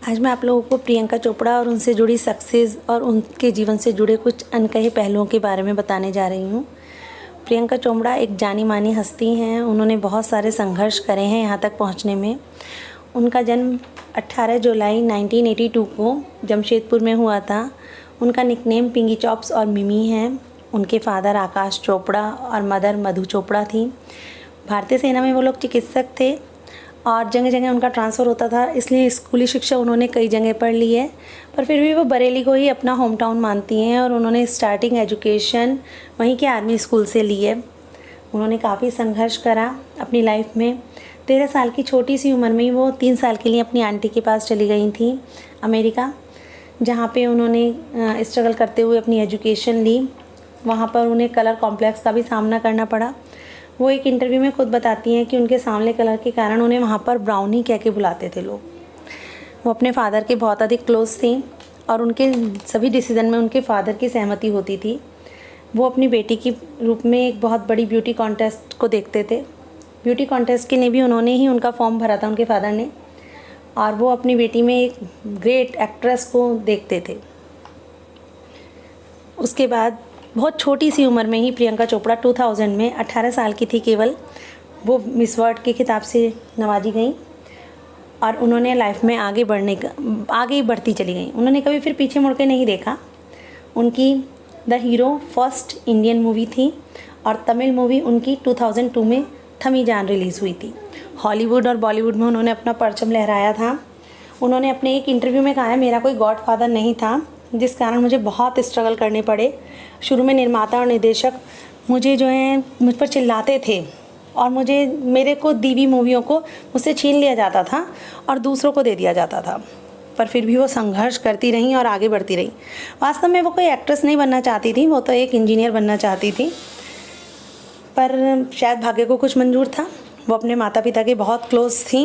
आज मैं आप लोगों को प्रियंका चोपड़ा और उनसे जुड़ी सक्सेस और उनके जीवन से जुड़े कुछ अनकहे पहलुओं के बारे में बताने जा रही हूँ। प्रियंका चोपड़ा एक जानी मानी हस्ती हैं। उन्होंने बहुत सारे संघर्ष करे हैं यहाँ तक पहुँचने में। उनका जन्म 18 जुलाई 1982 को जमशेदपुर में हुआ था। उनका निकनेम पिंगी चॉप्स और मिमी है। उनके फादर आकाश चोपड़ा और मदर मधु चोपड़ा थी। भारतीय सेना में वो लोग चिकित्सक थे और जगह जगह उनका ट्रांसफ़र होता था, इसलिए स्कूली शिक्षा उन्होंने कई जगह पढ़ ली है, पर फिर भी वो बरेली को ही अपना होम टाउन मानती हैं और उन्होंने स्टार्टिंग एजुकेशन वहीं के आर्मी स्कूल से ली है। उन्होंने काफ़ी संघर्ष करा अपनी लाइफ में। 13 साल की छोटी सी उम्र में ही वो 3 साल के लिए अपनी आंटी के पास चली गई थी अमेरिका, जहाँ पे उन्होंने स्ट्रगल करते हुए अपनी एजुकेशन ली। वहाँ पर उन्हें कलर कॉम्प्लेक्स का भी सामना करना पड़ा। वो एक इंटरव्यू में खुद बताती हैं कि उनके सांवले कलर के कारण उन्हें वहाँ पर ब्राउनी कह के बुलाते थे लोग। वो अपने फादर के बहुत अधिक क्लोज थी और उनके सभी डिसीज़न में उनके फादर की सहमति होती थी। वो अपनी बेटी के रूप में एक बहुत बड़ी ब्यूटी कॉन्टेस्ट को देखते थे। ब्यूटी कॉन्टेस्ट के लिए भी उन्होंने ही उनका फॉर्म भरा था, उनके फादर ने, और वो अपनी बेटी में एक ग्रेट एक्ट्रेस को देखते थे। उसके बाद बहुत छोटी सी उम्र में ही प्रियंका चोपड़ा 2000 में 18 साल की थी केवल, वो मिस वर्ल्ड के खिताब से नवाजी गई और उन्होंने लाइफ में आगे ही बढ़ती चली गई। उन्होंने कभी फिर पीछे मुड़ के नहीं देखा। उनकी the hero first Indian movie थी और तमिल मूवी उनकी 2002 में थमी जान रिलीज़ हुई थी। हॉलीवुड और बॉलीवुड में उन्होंने अपना परचम लहराया था। उन्होंने अपने एक इंटरव्यू में कहा है, मेरा कोई गॉड फादर नहीं था, जिस कारण मुझे बहुत स्ट्रगल करने पड़े। शुरू में निर्माता और निर्देशक मुझे मुझ पर चिल्लाते थे और मेरे को दी हुई मूवियों को मुझसे छीन लिया जाता था और दूसरों को दे दिया जाता था, पर फिर भी वो संघर्ष करती रहीं और आगे बढ़ती रहीं। वास्तव में वो कोई एक्ट्रेस नहीं बनना चाहती थी, वो तो एक इंजीनियर बनना चाहती थी, पर शायद भाग्य को कुछ मंजूर था। वो अपने माता पिता के बहुत क्लोज थी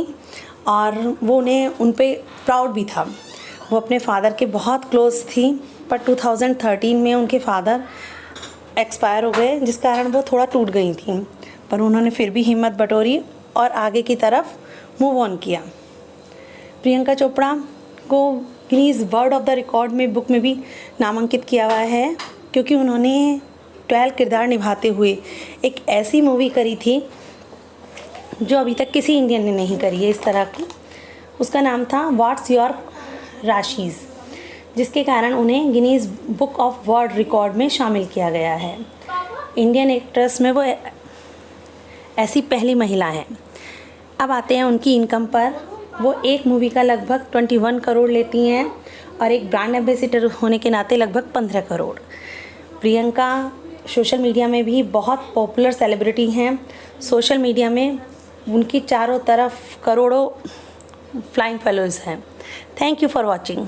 और वो उन पे प्राउड भी था। वो अपने फादर के बहुत क्लोज थी, पर 2013 में उनके फादर एक्सपायर हो गए, जिस कारण वो थोड़ा टूट गई थी, पर उन्होंने फिर भी हिम्मत बटोरी और आगे की तरफ मूव ऑन किया। प्रियंका चोपड़ा को Guinness world of the record में बुक में भी नामांकित किया हुआ है, क्योंकि उन्होंने 12 किरदार निभाते हुए एक ऐसी मूवी करी थी जो अभी तक किसी इंडियन ने नहीं करी है इस तरह की। उसका नाम था व्हाट्स योर राशीज़, जिसके कारण उन्हें Guinness book of world record में शामिल किया गया है। इंडियन एक्ट्रेस में वो ऐसी पहली महिला हैं। अब आते हैं उनकी इनकम पर। वो एक मूवी का लगभग 21 करोड़ लेती हैं और एक ब्रांड एम्बेसडर होने के नाते लगभग 15 करोड़। प्रियंका सोशल मीडिया में भी बहुत पॉपुलर सेलिब्रिटी हैं। सोशल मीडिया में उनकी चारों तरफ करोड़ों फ्लाइंग फॉलोअर्स हैं। Thank you for watching.